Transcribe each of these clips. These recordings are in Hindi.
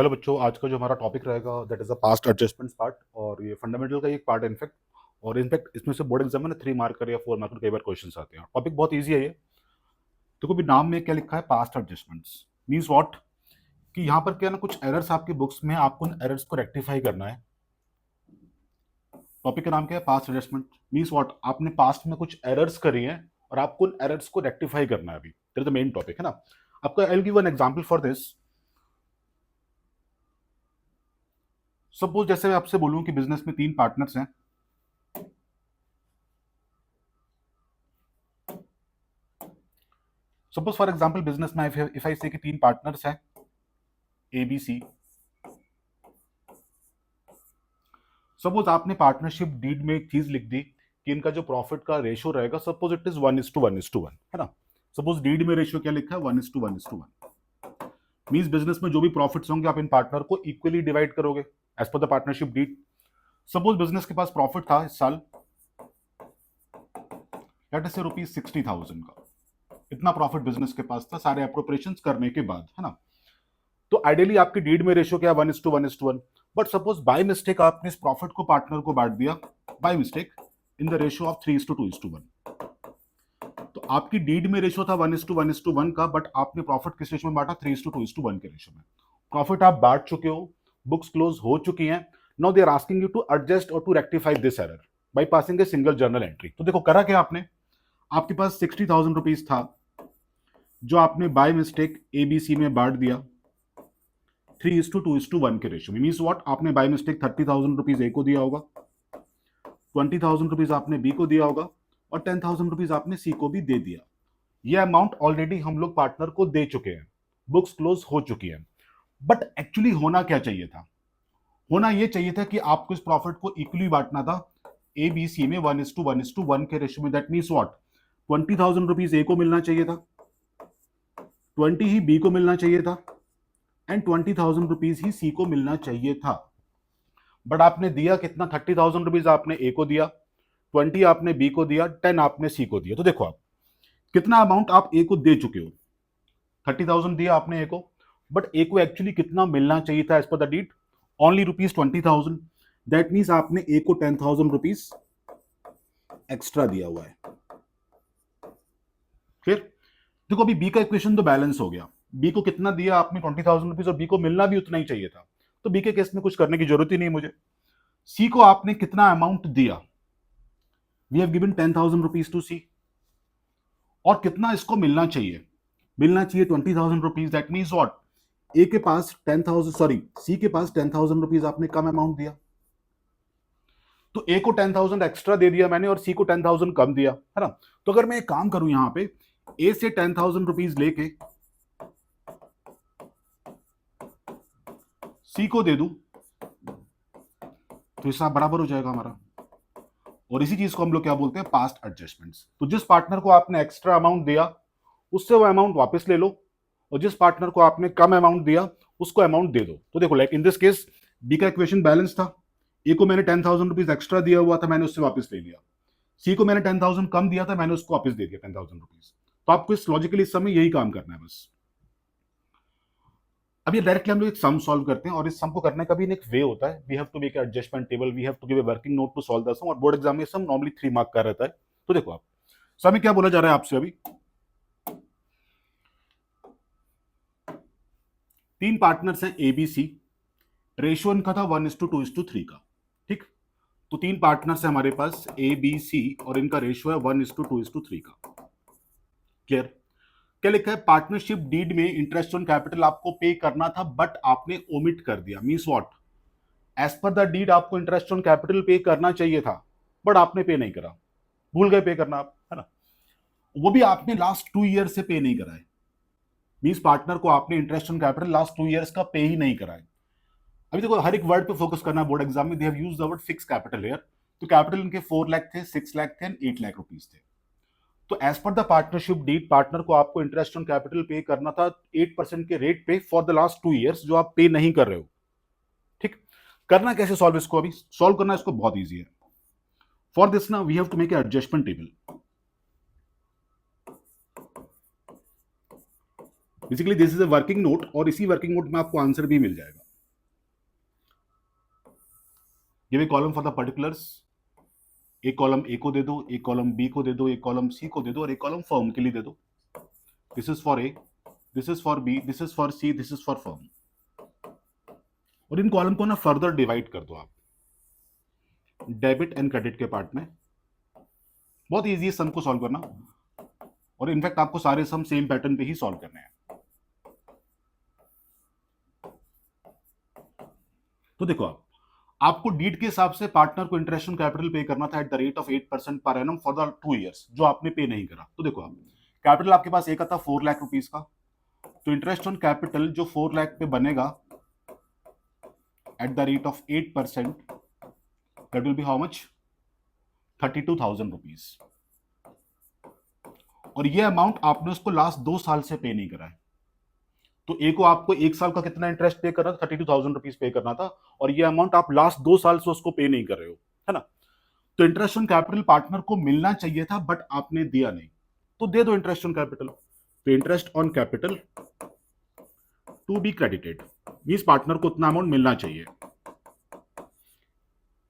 हेलो बच्चों, आज का जो हमारा टॉपिक रहेगा that is a past adjustments part. और ये फंडामेंटल का एक पार्ट है इनफैक्ट। और इनफैक्ट इसमें से बोर्ड एग्जाम में ना 3 मार्कर या 4 मार्कर कई बार क्वेश्चन आते हैं। टॉपिक बहुत ईजी है ये। देखो भी नाम में क्या लिखा है, पास्ट एडजस्टमेंट्स मीन्स व्हाट, कि यहाँ पर क्या है ना, कुछ एरर्स आपकी बुक्स में, आपको उन एरर्स को रेक्टिफाई करना है। टॉपिक का नाम क्या है, पास्ट एडजस्टमेंट मीन्स व्हाट, आपने पास्ट में कुछ एरर्स करी हैं और आपको उन एरर्स को रेक्टिफाई करना है। अभी that is the main topic है ना। आपका I will give an example for this. Suppose जैसे मैं आपसे बोलूं कि बिजनेस में 3 पार्टनर्स हैं। सपोज फॉर एग्जांपल बिजनेस में इफ आई से कि 3 पार्टनर्स हैं, ए बी सी। सपोज आपने पार्टनरशिप डीड में एक चीज लिख दी कि इनका जो प्रॉफिट का रेशियो रहेगा, सपोज इट इज 1:1:1 है ना। सपोज डीड में रेशियो क्या लिखा है, 1:1:1। मींस बिजनेस में जो भी प्रॉफिट्स होंगे आप इन पार्टनर को इक्वली डिवाइड करोगे as per the partnership deed. Suppose business के पास प्रॉफिट था इस साल, लेट अस से ₹60,000 का। इतना प्रॉफिट बिजनेस के पास था सारे अप्रोप्रिएशन करने के बाद, है ना। तो आइडियली आपकी डीड में रेशियो क्या, 1:1:1। बट सपोज बाय मिस्टेक आपने इस प्रॉफिट को पार्टनर को बांट दिया, by mistake, in the ratio of 3:2:1। तो आपकी डीड में रेशियो था 1:1:1 का, बट आपने प्रॉफिट किस रेशियो में बांटा, 3:2:1 के रेशियो में। प्रॉफिट आप बांट चुके हो, बुक्स क्लोज हो चुकी हैं। Now they are asking you to adjust और to rectify this error by passing a single journal entry. तो देखो करा क्या आपने, आपके पास 60,000 रुपीज था जो आपने बाय मिस्टेक एबीसी में बांट दिया 3:2:1 के रेशियो में। मीन्स व्हाट, आपने बाय मिस्टेक 30,000 रुपीज ए को दिया होगा, 20,000 रुपीज आपने बी को दिया होगा और 10,000 रुपीज आपने सी को भी दे दिया। ये अमाउंट ऑलरेडी हम लोग पार्टनर को दे चुके हैं, बुक्स क्लोज हो चुकी है। बट एक्चुअली होना क्या चाहिए था, होना यह चाहिए था कि आपको इस प्रॉफिट को इक्वली बांटना था ए बी सी में 1:1:1 के रेशियो में। दैट मीन्स व्हाट, 20,000 रुपीज ए को मिलना चाहिए था, 20 ही बी को मिलना चाहिए था एंड 20,000 रुपीज ही सी को मिलना चाहिए था। बट आपने दिया कितना, 30,000 रुपीज आपने ए को दिया, 20 आपने बी को दिया, 10 आपने सी को दिया। तो देखो आप कितना अमाउंट आप ए को दे चुके हो, 30,000 दिया आपने ए को, बट ए को एक्चुअली कितना मिलना चाहिए था as per the deed, only ₹20,000। That means आपने ए को 10,000 रुपीज एक्स्ट्रा दिया हुआ है। फिर देखो अभी बी का इक्वेशन तो बैलेंस हो गया, बी को कितना दिया आपने, 20,000 रुपीज, और बी को मिलना भी उतना ही चाहिए था। तो बी के केस में कुछ करने की जरूरत ही नहीं मुझे। सी को आपने कितना अमाउंट दिया, we have given 10,000 rupees to C, और कितना इसको मिलना चाहिए, मिलना चाहिए 20,000 rupees. That means what, A के पास 10,000, सॉरी सी के पास 10,000 रुपीज आपने कम अमाउंट दिया, तो ए को 10,000 एक्स्ट्रा दे दिया मैंने और सी को 10,000 कम दिया, है ना। तो अगर मैं एक काम करूं यहां पे, ए से 10,000 रुपीज लेके सी को दे दूं तो हिसाब बराबर हो जाएगा हमारा। और इसी चीज को हम लोग क्या बोलते हैं, पास्ट एडजस्टमेंट्स। तो जिस पार्टनर को आपने एक्स्ट्रा अमाउंट दिया उससे वो अमाउंट वापस ले लो, और जिस पार्टनर को आपने कम अमाउंट दिया उसको अमाउंट दे दो। तो देखो like in this case B का इक्वेशन बैलेंस था, ए को मैंने 10,000 रुपीज एक्स्ट्रा दिया हुआ था, मैंने उससे वापस ले लिया। सी को मैंने 10,000 कम दिया था, मैंने उसको वापस दे दिया 10,000 रुपीज। तो आपको इस लॉजिकली इस समय यही काम करना है बस। अब ये डायरेक्टली हम लोग एक सम सॉल्व करते हैं, और इस सम को करने का भी एक वे होता है, we have to make adjustment table, we have to give a working note to solve the sum. और बोर्ड एग्जाम में सम नॉर्मली 3 मार्क का रहता है। तो देखो आप सम में क्या बोला जा रहा है आपसे, अभी 3 पार्टनर्स हैं ए बी सी, रेशियो इनका था 1:2:3 का, ठीक। तो 3 पार्टनर्स हैं हमारे पास ए बी सी, और इनका रेशियो है 1:2:3 का। क्लियर। क्या लिखा है, पार्टनरशिप डीड में इंटरेस्ट ऑन कैपिटल आपको पे करना था बट आपने ओमिट कर दिया। Means what, as per the deed आपको इंटरेस्ट ऑन कैपिटल पे करना चाहिए था बट आपने पे नहीं करा, भूल गए पे करना आप, है ना। वो भी आपने लास्ट 2 ईयर से पे नहीं करा है। मींस पार्टनर को आपने interest on capital last 2 years का पे ही नहीं करा है। अभी देखो हर एक वर्ड पे फोकस करना है बोर्ड एग्जाम में। दे have used the word fix capital here. तो कैपिटल इनके 4 लाख थे, 6 लाख थे, 8 लाख रुपीज थे। तो as per the partnership deed partner को आपको इंटरेस्ट ऑन कैपिटल पे करना था 8% के रेट पे फॉर द लास्ट 2 ईयर्स, जो आप पे नहीं कर रहे हो, ठीक। करना कैसे सॉल्व इसको, अभी सॉल्व करना इसको बहुत ईजी है। फॉर दिस ना we have to make adjustment table. Basically this is a working note, और इसी वर्किंग नोट में आपको आंसर भी मिल जाएगा। Give a column for the particulars, एक कॉलम ए को दे दो, एक कॉलम बी को दे दो, एक कॉलम सी को दे दो और एक कॉलम फर्म के लिए दे दो. This is for A, this is for B, this is for C, this is for firm. और इन कॉलम को ना फर्दर डिवाइड कर दो आप डेबिट एंड क्रेडिट के पार्ट में. बहुत इजी है सम को सॉल्व करना, और इनफैक्ट आपको सारे सम सेम पैटर्न पे ही सॉल्व करने हैं. तो देखो आपको डीड के हिसाब से पार्टनर को इंटरेस्ट ऑन कैपिटल पे करना था eight the rate of 8% per annum for the 2 years, जो आपने पे नहीं करा. तो देखो आप कैपिटल आपके पास एक था 4 लाख रुपीस का, तो इंटरेस्ट ऑन कैपिटल जो 4 लाख पे बनेगा eight the rate of 8%, that will B how much, 32,000 rupees. और ये अमाउंट आपने उसको लास्ट 2 साल से पे नहीं करा है. तो ए को आपको 1 साल का कितना इंटरेस्ट पे करना था, 32,000 रुपीज पे करना था, और ये अमाउंट आप लास्ट 2 साल से उसको पे नहीं कर रहे हो, है ना. तो इंटरेस्ट ऑन कैपिटल पार्टनर को मिलना चाहिए था, बट आपने दिया नहीं, तो दे दो इंटरेस्ट ऑन कैपिटल. तो interest on capital to be credited means partner को उतना अमाउंट मिलना चाहिए.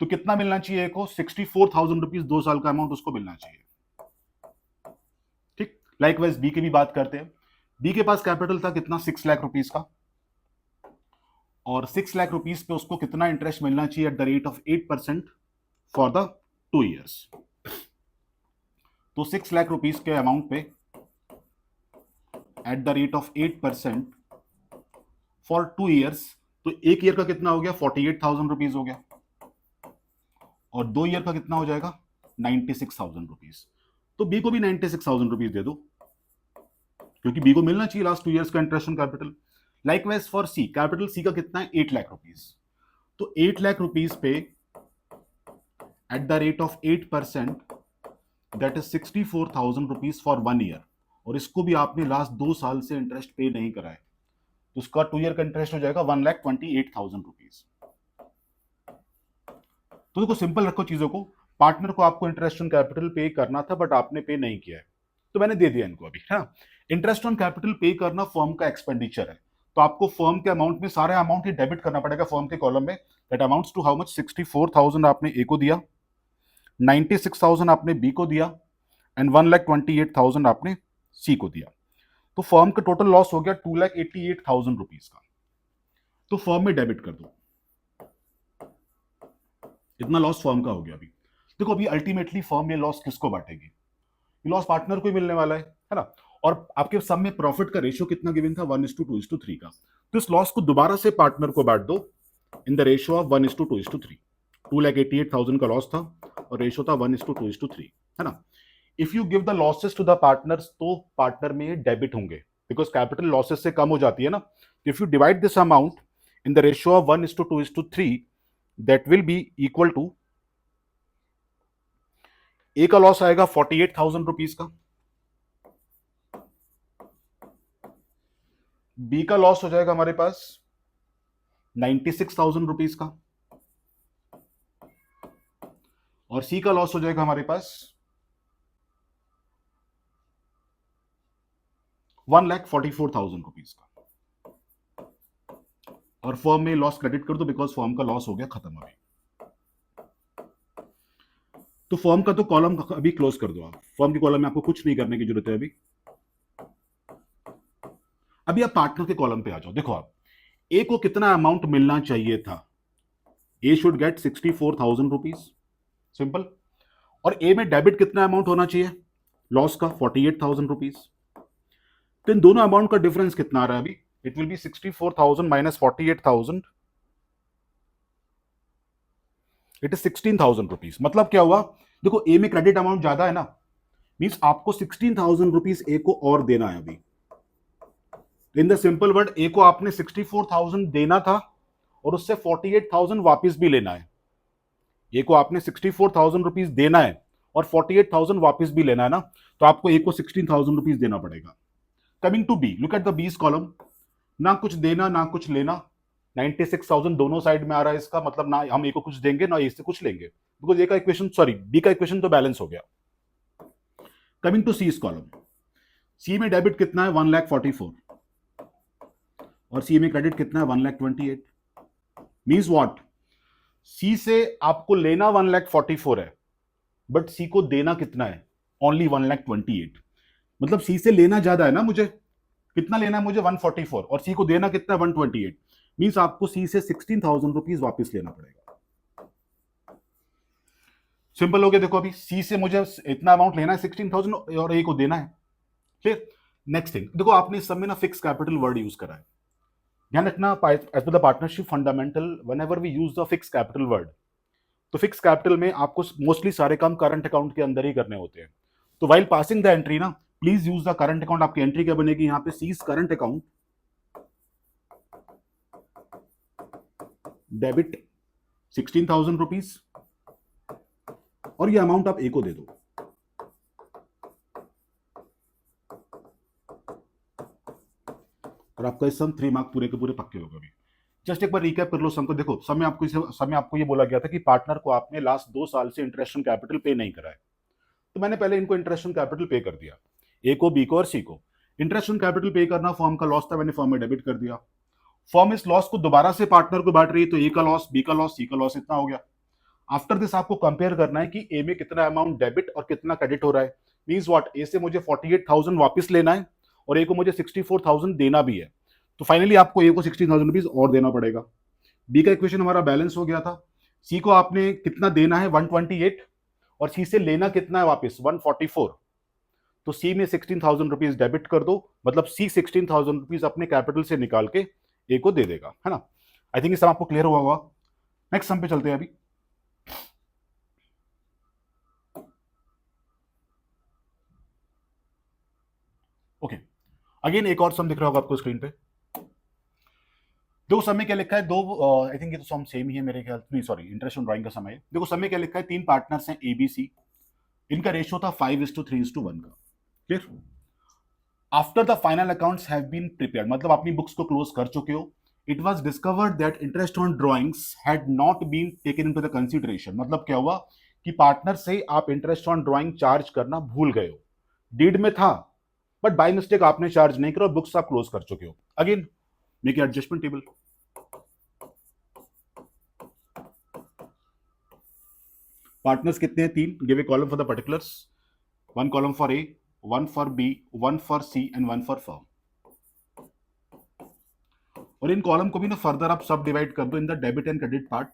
तो कितना मिलना चाहिए को, 64,000 रुपीज 2 साल का अमाउंट उसको मिलना चाहिए. ठीक. लाइकवाइज बी की भी बात करते हैं. बी के पास कैपिटल था कितना, 6 लाख रुपीज का, और 6 लाख रुपीज पे उसको कितना इंटरेस्ट मिलना चाहिए eight the rate of 8% for the 2 years. तो 6 लाख रुपीज के अमाउंट पे at the rate of 8% for 2 years, तो एक ईयर का कितना हो गया, 48,000 रुपीज हो गया, और 2 ईयर का कितना हो जाएगा, 96,000 रुपीज. तो बी को भी 96,000 रुपीज दे दो, क्योंकि बी को मिलना चाहिए लास्ट 2 years का interest on capital. Likewise for C, capital C का कितना है, 8 लाख रुपीज. तो 8 लाख रुपीज पे at the rate of 8%, that is 64,000 rupees for 1 year, और इसको भी आपने लास्ट 2 साल से इंटरेस्ट पे नहीं करा है, तो उसका 2 year का इंटरेस्ट हो जाएगा 1,28,000 रुपीज. तो देखो सिंपल रखो चीजों को, पार्टनर को आपको इंटरेस्ट ऑन कैपिटल पे करना था, बट आपने पे नहीं किया है, तो मैंने दे दिया इनको अभी, है ना. इंटरेस्ट ऑन कैपिटल पे करना फर्म का एक्सपेंडिचर है, तो आपको फर्म के अमाउंट में सारे अमाउंट ही डेबिट करना पड़ेगा फर्म के कॉलम में. That amounts to how much, 64,000 आपने ए को दिया, 96,000 आपने बी को दिया, एंड 1,28,000 आपने सी को दिया. तो फर्म का टोटल लॉस हो गया 2,88,000 रुपीज का. तो फर्म में डेबिट कर दो, इतना लॉस फर्म का हो गया. अभी देखो अभी अल्टीमेटली फर्म ये लॉस किसको बांटेगी, ये लॉस पार्टनर को ही मिलने वाला है ना. और आपके सब में प्रॉफिट का रेशियो कितना गिवन था, 1:2:3 का. तो इस लॉस को दोबारा से पार्टनर को बांट दो इन द रेशियो ऑफ 1:2:3. 2,88,000 का लॉस था और रेशियो था 1:2:3, है ना. If you give the losses to the partners, तो पार्टनर में ये डेबिट होंगे, बिकॉज कैपिटल लॉसेस से कम हो जाती है ना. If you divide this amount in the ratio of 1:2:3, that will be equal to, A का लॉस आएगा 48,000 रुपीज का, बी का लॉस हो जाएगा हमारे पास 96,000 रुपीज का, और सी का लॉस हो जाएगा हमारे पास 1,44,000 रुपीज का. और फर्म में लॉस क्रेडिट कर दो, बिकॉज फर्म का लॉस हो गया खत्म अभी. तो फर्म का तो कॉलम अभी क्लोज कर दो आप, फर्म के कॉलम में आपको कुछ नहीं करने की जरूरत है अभी. अभी आप पार्टनर के कॉलम पे आ जाओ. देखो आप ए को कितना अमाउंट मिलना चाहिए था, ए शुड गेट 64,000 रुपीज, सिंपल. और ए में डेबिट कितना अमाउंट होना चाहिए, लॉस का 48,000 रुपीज. तो इन दोनों अमाउंट का डिफरेंस कितना आ रहा है अभी, it will B 64,000 minus 48,000, it is 16,000 rupees. मतलब क्या हुआ, देखो ए में क्रेडिट अमाउंट ज्यादा है ना, मींस आपको 16,000 रुपीज ए को और देना है अभी. इन द सिंपल वर्ड, ए को आपने 64,000 देना था और उससे 48,000 वापस भी लेना है. ए को आपने 64,000 रुपीज देना है और 48,000 वापस भी लेना है ना, तो आपको ए को 16,000 रुपीज देना पड़ेगा. Coming to be, look at the B's column, ना कुछ देना ना कुछ लेना, 96,000 दोनों साइड में आ रहा है. इसका मतलब ना हम ए को कुछ देंगे ना ए से कुछ लेंगे, बिकॉज ए का इक्वेशन, सॉरी बी का इक्वेशन तो बैलेंस हो गया. कमिंग टू सी कॉलम, सी में डेबिट कितना है 1,44,000 और सी में क्रेडिट कितना है 1,28,000. मीन्स व्हाट, सी से आपको लेना 1,44,000 है, बट सी को देना कितना है? ओनली 1,28,000। मतलब सी से लेना ज्यादा है ना, मुझे कितना लेना है? मुझे 144, और सी को देना कितना है? 128। मीन्स आपको सी से 16,000 रुपीज वापिस लेना पड़ेगा। सिंपल हो गया। देखो अभी सी से मुझे इतना अमाउंट लेना है 16,000 और ए को देना है। क्लियर? नेक्स्ट थिंग, देखो आपने इस समय ना फिक्स कैपिटल वर्ड यूज करा है। ध्यान रखना, as per the partnership fundamental whenever we use the fix capital word, तो फिक्स कैपिटल में आपको मोस्टली सारे काम करंट अकाउंट के अंदर ही करने होते हैं। तो वाइल पासिंग द एंट्री ना, please use the current account. आपकी एंट्री क्या बनेगी यहाँ पे? C's current account debit 16,000 rupees, और ये अमाउंट आप ए को दे दो। और आपका इस सम 3 मार्क पूरे के पूरे पक्के हो गए। अभी जस्ट एक बार रिकैप कर लो सम को। देखो समय आपको ये बोला गया था कि पार्टनर को आपने लास्ट 2 साल से इंटरेस्ट ऑन कैपिटल पे नहीं करा है, तो मैंने पहले इनको इंटरेस्ट ऑन कैपिटल पे कर दिया, ए को, बी को और सी को। इंटरेस्ट ऑन कैपिटल पे करना, फॉर्म का लॉस था, मैंने फॉर्म में डेबिट कर दिया। फॉर्म इस लॉस को दोबारा से पार्टनर को बांट रही है, तो ए का लॉस, बी का लॉस, सी का लॉस इतना हो गया। आफ्टर दिस आपको कंपेयर करना है कि ए में कितना अमाउंट डेबिट और कितना क्रेडिट हो रहा है। Means what? ए से मुझे 48,000 वापस लेना है और ए को मुझे 64,000 देना भी है, तो फाइनली आपको ए को 16,000 रुपीज और देना पड़ेगा। बी का इक्वेशन हमारा बैलेंस हो गया था। सी को आपने कितना देना है? 128, और सी से लेना कितना है वापस? 144। तो सी में 16,000 रुपीज डेबिट कर दो, मतलब सी 16,000 रुपीज अपने कैपिटल से निकाल के ए को दे देगा, है ना? आई थिंक ये सब आपको क्लियर हुआ होगा। नेक्स्ट सम पे चलते हैं अभी। ओके, अगेन एक और सम दिख रहा होगा आपको स्क्रीन पे। देखो समय क्या लिखा है? दो, आई थिंक ये तो सम सेम ही है मेरे ख्याल, नहीं सॉरी, इंटरेस्ट ऑन ड्राइंग का समय है। देखो समय क्या लिखा है? 3 पार्टनर्स हैं ए बी सी, इनका रेशियो था 5:3:1 का। Clear? After the final accounts have been prepared, मतलब अपनी बुक्स को क्लोज कर चुके हो, it was discovered that interest on drawings had not been taken into the consideration. मतलब क्या हुआ कि पार्टनर से आप इंटरेस्ट ऑन ड्राइंग चार्ज करना भूल गए हो। डीड में था, बट बाय मिस्टेक आपने चार्ज नहीं करा और बुक्स आप क्लोज कर चुके हो। Again make adjustment table. Partners कितने हैं? 3। Give a column for the particulars, 1 column for A, 1 for B, 1 for C and 1 for firm. और इन कॉलम को भी ना फर्दर आप सब डिवाइड कर दो in the debit and credit part.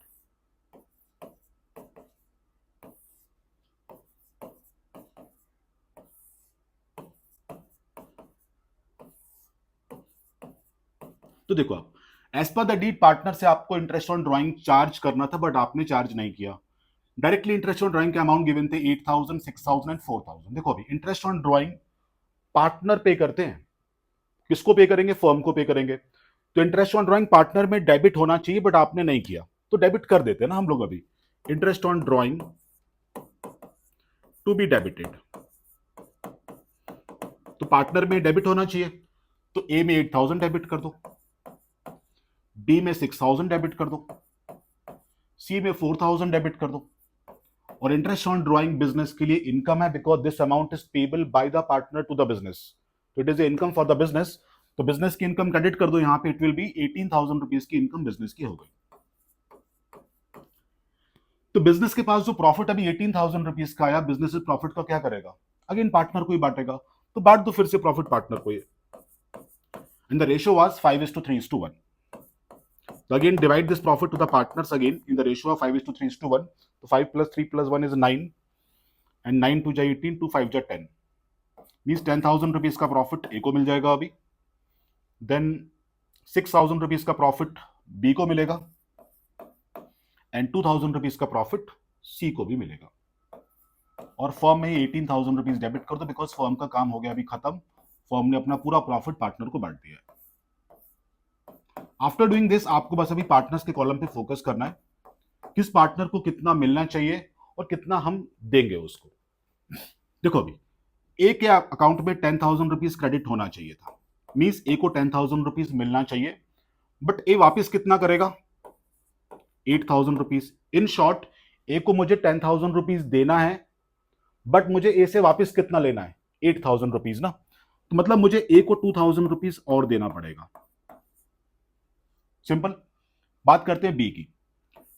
तो देखो आप, as per the deed partner से आपको इंटरेस्ट ऑन ड्राइंग चार्ज करना था, बट आपने चार्ज नहीं किया। डायरेक्टली इंटरेस्ट ऑन ड्राइंग के अमाउंट गिवन थे 8,000, 6,000 एंड 4,000। देखो अभी इंटरेस्ट ऑन ड्राइंग पार्टनर पे करते हैं, किसको पे करेंगे? फर्म को पे करेंगे। तो इंटरेस्ट ऑन ड्राइंग पार्टनर में डेबिट होना चाहिए, बट आपने नहीं किया, तो डेबिट कर देते हैं ना हम लोग। अभी interest on drawing to be debited, तो पार्टनर में डेबिट होना चाहिए, तो ए में 8,000 डेबिट कर दो, बी में 6,000 डेबिट कर दो, सी में 4,000 डेबिट कर दो। और इंटरेस्ट ऑन ड्राइंग बिजनेस के लिए इनकम है, because this amount is payable by the partner to the business, तो it is income for the business. तो बिजनेस की इनकम क्रेडिट कर दो यहां पे, इट विल बी 18,000 रुपीज की इनकम बिजनेस की हो गई। तो बिजनेस के पास जो प्रॉफिट अभी 18,000 रुपीज का आया, बिजनेस इस प्रॉफिट का क्या करेगा? अगेन पार्टनर को ही बांटेगा, तो बांट दो फिर से प्रॉफिट पार्टनर को। And the ratio was 5:3:1। So again divide this profit to the partners again in the ratio of 5:3:1. So 5 plus 3 plus 1 is 9, and 9 2 जा 18, 2 5 जा 10, मीन्स 10,000 रुपीज का प्रॉफिट ए को मिल जाएगा अभी। देन 6,000 रुपीज का प्रॉफिट बी को मिलेगा, एंड 2,000 रुपीज का प्रॉफिट सी को भी मिलेगा। और फर्म में 18,000 रुपीज डेबिट कर दो, बिकॉज फर्म का काम हो गया अभी खत्म, फर्म ने अपना पूरा प्रॉफिट पार्टनर को बांट दिया है। आफ्टर डूइंग दिस आपको बस अभी पार्टनर्स के कॉलम पे फोकस करना है, किस पार्टनर को कितना मिलना चाहिए और कितना हम देंगे उसको। देखो अभी ए के अकाउंट में 10,000 रुपीज क्रेडिट होना चाहिए था, मींस ए को 10,000 रुपीज मिलना चाहिए, बट ए वापस कितना करेगा? 8,000 रुपीज। इन शॉर्ट ए को मुझे 10,000 रुपीज देना है, बट मुझे ए से वापस कितना लेना है? 8,000 रुपीज ना, तो मतलब मुझे ए को 2,000 रुपीज और देना पड़ेगा। सिंपल। बात करते हैं बी की।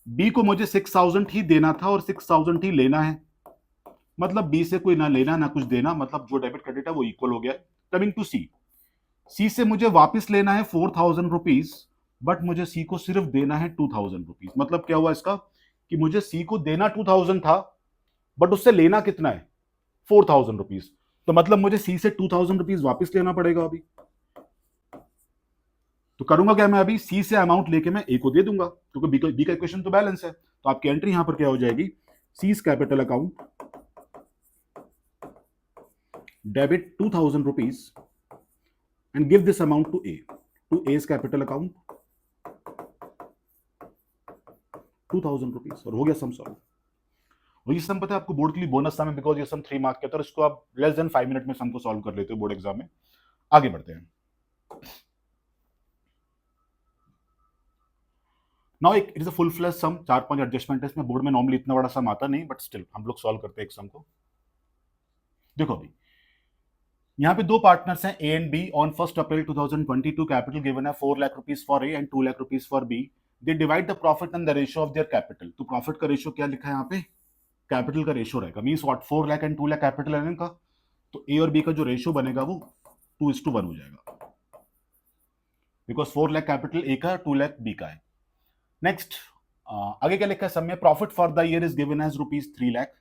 बी को मुझे 6,000 ही देना था और 6,000 ही लेना है, मतलब बी से कोई ना लेना ना कुछ देना, मतलब जो डेबिट क्रेडिट है वो इक्वल हो गया। कमिंग टू सी, सी से मुझे वापस लेना है 4,000 रुपीज, बट मुझे सी को सिर्फ देना है 2,000 रुपीज। मतलब क्या हुआ इसका कि मुझे सी को देना 2,000 था, बट उससे लेना कितना है 4,000 रुपीज। तो मतलब मुझे सी से 2,000 रुपीज वापस लेना पड़ेगा अभी। तो करूंगा क्या मैं, अभी सी से अमाउंट लेके मैं ए को दे दूंगा, क्योंकि बी का इक्वेशन तो बैलेंस है। तो आपकी एंट्री यहां पर क्या हो जाएगी, seize capital account debit 2,000 rupees and give this amount to A, to A's capital account 2,000 rupees, और हो गया सम सॉल्व। और ये सम पता है आपको बोर्ड के लिए बोनस सम है, बिकॉज ये सम 3 मार्क का था, इसको आप लेस देन 5 मिनट में सम को सॉल्व कर लेते हो बोर्ड एग्जाम में। आगे बढ़ते हैं। नाउ एक it is a full flash sum, 4-5 adjustment है इसमें, बोर्ड में नॉर्मली इतना बड़ा सम आता नहीं, बट स्टिल हम लोग सॉल्व करते हैं एक सम को। देखो अभी यहाँ पे दो पार्टनर्स हैं A and B. On 1 April 2022 capital given है 4 lakh rupees for A and 2 lakh rupees for B. They divide the profit and the ratio of their capital. तो प्रॉफिट का रेशियो क्या लिखा है यहाँ पे, कैपिटल का रेशियो रहेगा। Means what, 4 lakh and 2 lakh capital है इनका, तो ए और बी का जो रेशियो बनेगा वो 2:1 हो जाएगा, बिकॉज 4 लाख कैपिटल ए का, 2 लाख बी का है। नेक्स्ट आगे क्या लिखा है सब में, profit for the year is given as ₹3 lakh.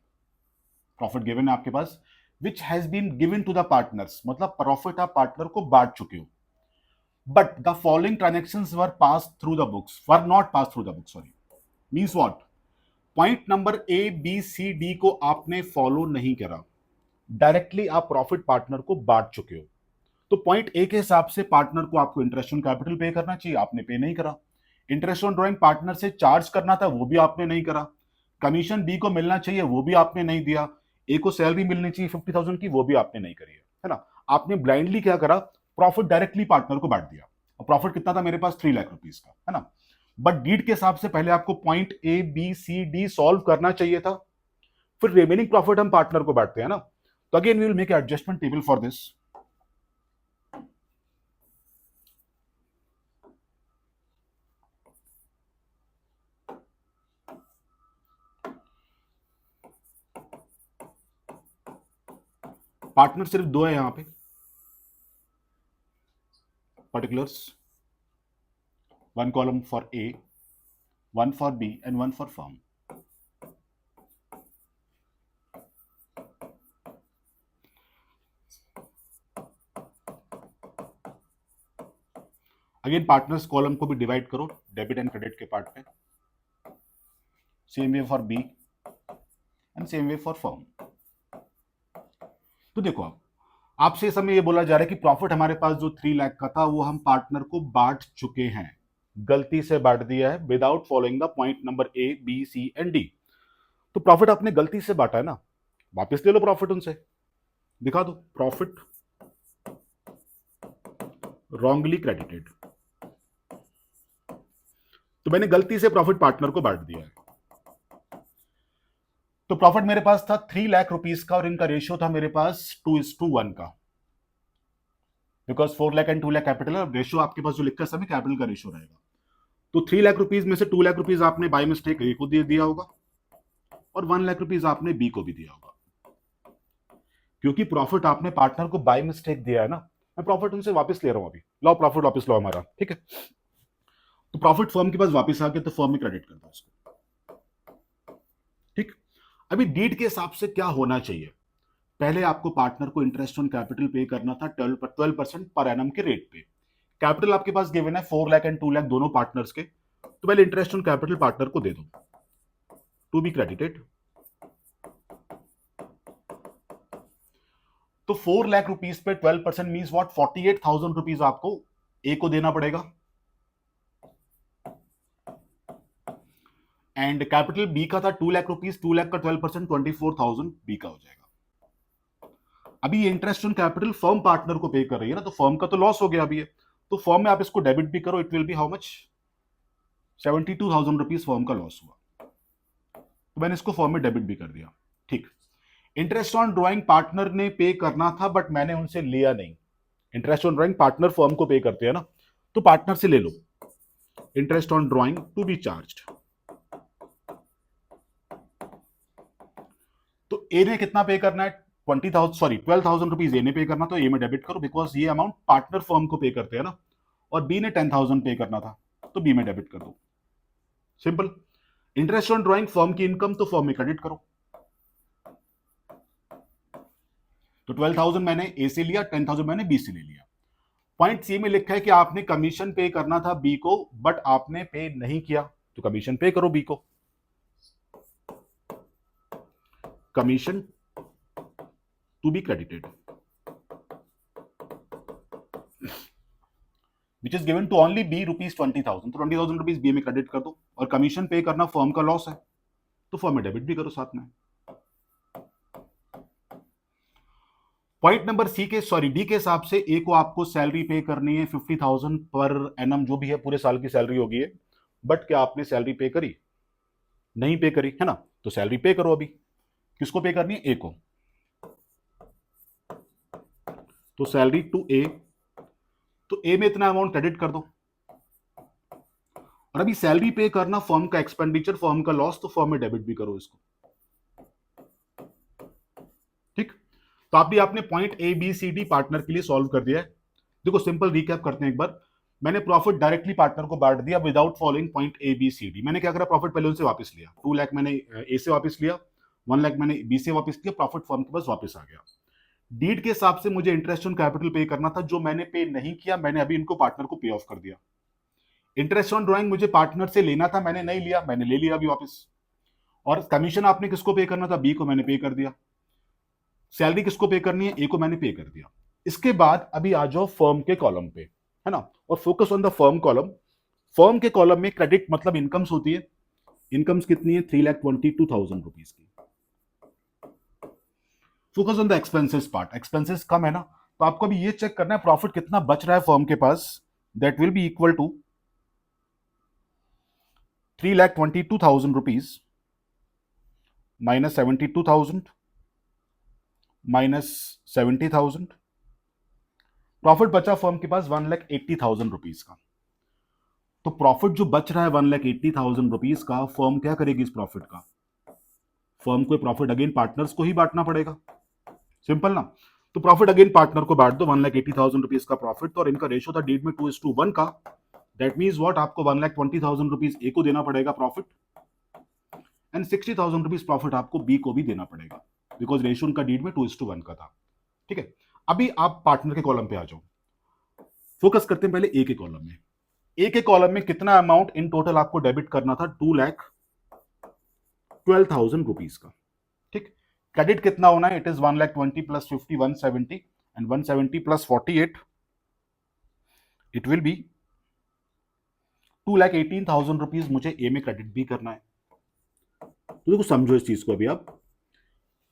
Profit given है आपके पास, which has been given to the partners, मतलब प्रॉफिट आप पार्टनर को बांट चुके हो। But the following transactions were pass through the books, were not pass through the books, sorry. Means what, point number A B C D को आपने फॉलो नहीं करा, डायरेक्टली आप प्रॉफिट पार्टनर को बांट चुके हो। तो पॉइंट ए के हिसाब से पार्टनर को आपको इंटरेस्ट ऑन कैपिटल पे करना चाहिए, आपने पे नहीं करा। इंटरेस्ट ऑन ड्रॉइंग पार्टनर से चार्ज करना था, वो भी आपने नहीं करा। कमीशन बी को मिलना चाहिए, वो भी आपने नहीं दिया। ए को सैलरी मिलनी चाहिए 50,000 की, वो भी आपने नहीं करी है ना। आपने ब्लाइंडली क्या करा, प्रॉफिट डायरेक्टली पार्टनर को बांट दिया। और प्रॉफिट कितना था मेरे पास, 3 लाख रुपीज का, है ना। बट डीड के हिसाब से पहले आपको point A B C D solve करना चाहिए था, फिर रिमेनिंग प्रॉफिट हम पार्टनर को बांटते हैं ना। तो again we will make adjustment table for this. Partner सिर्फ दो है यहां पे, particulars, one column for A, one for B and one for firm. Again partners column को भी डिवाइड करो डेबिट एंड क्रेडिट के पार्ट पे, same way for B and same way for firm. तो देखो आप, आपसे समय ये बोला जा रहा है कि प्रॉफिट हमारे पास जो 3 लाख का था वो हम पार्टनर को बांट चुके हैं, गलती से बांट दिया है without following the point number A B C and D. तो प्रॉफिट आपने गलती से बांटा है ना, वापस ले लो प्रॉफिट उनसे, दिखा दो प्रॉफिट रॉन्गली क्रेडिटेड। तो मैंने गलती से प्रॉफिट पार्टनर को बांट दिया है। तो प्रॉफिट मेरे पास था 3 लाख रुपीज का और इनका रेशियो था मेरे पास 2:1 का, because 4 lakh and 2 lakh capital है। रेशियो आपके पास जो लिखा है सब में कैपिटल का रेशियो रहेगा। तो 3 लाख रुपीज में से 2 लाख रुपीज आपने बाय मिस्टेक ए को दे दिया होगा और 1 लाख रुपीज आपने बी को भी दिया होगा, क्योंकि प्रॉफिट आपने पार्टनर को बाय मिस्टेक दिया है ना। मैं प्रॉफिट उनसे वापस ले रहा हूं अभी, लो प्रॉफिट वापस लो हमारा, ठीक है। तो प्रॉफिट फर्म के पास वापस आ गया, तो फर्म में क्रेडिट कर दो उसको, ठीक। अभी डीड के हिसाब से क्या होना चाहिए, पहले आपको पार्टनर को इंटरेस्ट ऑन कैपिटल पे करना था 12% पर एनम के रेट पे। कैपिटल आपके पास गिवन है 4 लाख एंड 2 लाख दोनों पार्टनर्स के, तो पहले इंटरेस्ट ऑन कैपिटल पार्टनर को दे दो टू बी क्रेडिटेड। तो 4 लाख रुपीज पे 12% मींस व्हाट, 48,000 रुपीज आपको ए को देना पड़ेगा। एंड कैपिटल बी का था 2 लाख रुपीज, 2 लाख का 12% 24,000 बी का हो जाएगा। अभी ये interest on capital firm partner को पे कर रही है ना, तो फर्म का तो लॉस हो गया अभी है, तो फर्म में आप इसको डेबिट भी करो, it will B how much, 72,000 rupees firm का लॉस हुआ, तो मैंने इसको फर्म में डेबिट भी कर दिया, ठीक। इंटरेस्ट ऑन ड्रॉइंग पार्टनर ने पे करना था बट मैंने उनसे लिया नहीं। Interest on drawing partner firm को पे करते हैं ना, तो पार्टनर से ले लो interest on drawing to be charged. A ने कितना पे करना है, 12,000 रुपीज ए ने पे करना, तो ए में डेबिट करो, बिकॉज ये अमाउंट पार्टनर फर्म को पे करते हैं ना, और बी ने 10,000 पे करना था, तो बी में डेबिट कर दो। Simple. Interest on drawing firm की इनकम, तो फर्म में क्रेडिट करो। तो 12,000 मैंने ए से लिया, 10,000 मैंने बी से ले लिया। पॉइंट सी में लिखा है कि आपने कमीशन पे करना था बी को, बट आपने पे नहीं किया, तो कमीशन पे करो बी को। Commission to be credited which is given to only B ₹20,000, तो 20,000 रुपीज बी में क्रेडिट कर दो, और कमीशन पे करना फर्म का लॉस है, तो फर्म में डेबिट भी करो साथ में। पॉइंट नंबर डी के हिसाब से ए को आपको सैलरी पे करनी है 50,000 पर एनम, जो भी है पूरे साल की सैलरी होगी है, बट क्या आपने सैलरी पे करी? नहीं पे करी है ना, तो सैलरी पे करो। अभी किसको पे करनी है? ए को। तो सैलरी टू ए, तो ए में इतना अमाउंट क्रेडिट कर दो। और अभी सैलरी पे करना फर्म का एक्सपेंडिचर, फर्म का लॉस, तो फर्म में डेबिट भी करो इसको। ठीक, तो आप भी आपने point A B C D partner के लिए सॉल्व कर दिया है। देखो सिंपल रिकैप करते हैं एक बार। मैंने प्रॉफिट डायरेक्टली पार्टनर को बांट दिया without following point A B C D. मैंने क्या करा, प्रॉफिट पहले उनसे वापस लिया, 2 लाख मैंने ए से वापस लिया, 1 लाख मैंने बी से वापस लिया, प्रॉफिट फर्म के पास वापस आ गया। डीड के हिसाब से मुझे इंटरेस्ट ऑन कैपिटल पे करना था, जो मैंने पे नहीं किया, मैंने अभी इनको पार्टनर को पे ऑफ कर दिया। इंटरेस्ट ऑन ड्रॉइंग मुझे पार्टनर से लेना था, मैंने नहीं लिया, मैंने ले लिया अभी वापस। और कमीशन आपने किसको पे करना था? बी को मैंने पे कर दिया। सैलरी किसको पे करनी है? ए को मैंने पे कर दिया। इसके बाद अभी आ जाओ फर्म के कॉलम पे, है ना, और focus on the firm column. Firm के कॉलम में क्रेडिट मतलब इनकम्स होती है। इनकम्स कितनी है? 3,22,000 रुपीज की। Focus on the expenses part. Expenses कम है ना, तो आपको अभी ये चेक करना है प्रॉफिट कितना बच रहा है फर्म के पास। That will be equal to 3,22,000 rupees minus 72,000 minus 70,000। Profit बचा फर्म के पास 1,80,000 रुपीज का। तो प्रॉफिट जो बच रहा है 1,80,000 रुपीज का, फर्म क्या करेगी इस प्रॉफिट का? फर्म को प्रॉफिट अगेन पार्टनर्स को ही बांटना पड़ेगा। सिंपल ना। तो प्रॉफिट अगेन पार्टनर को बांट दो, 1,80,000 रुपीज का प्रॉफिट, और इनका रेशो था डीड में 2:1 का। दैट मीन्स व्हाट, आपको 1,20,000 रुपीज ए को देना पड़ेगा प्रॉफिट, एंड 60,000 रुपीज प्रॉफिट आपको बी को भी देना पड़ेगा, बिकॉज रेशो उनका डीड में 2:1 का था। ठीक है, अभी आप पार्टनर के कॉलम पे आ जाओ। फोकस करते हैं पहले ए के कॉलम में। ए के कॉलम में कितना अमाउंट इन टोटल आपको डेबिट करना था? 2,12,000 रुपीज का। ठीक, क्रेडिट कितना होना है? It is 1,20,000 plus 50 170, and 170 plus 48 it will B 2,18,000 rupees मुझे ए में क्रेडिट भी करना है। तो देखो समझो इस चीज को। अभी आप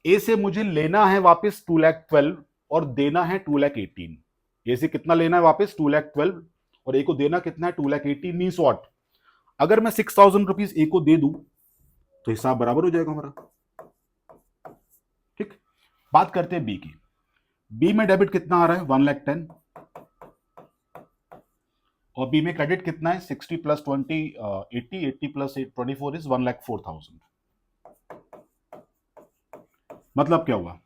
ए से मुझे लेना है वापस 2,12,000 और देना है 2,18,000। ए से कितना लेना है वापस? 2,12,000, और ए को देना कितना है? 2,18,000। मीन्स व्हाट, अगर मैं 6,000 रुपीज ए को दे दूं तो हिसाब बराबर हो जाएगा हमारा। ठीक, बात करते हैं बी की। बी में डेबिट कितना आ रहा है? 1,10,000, और बी में क्रेडिट कितना है? 60 प्लस 20 80, 80 प्लस 24 इज 1,04,000। मतलब क्या हुआ?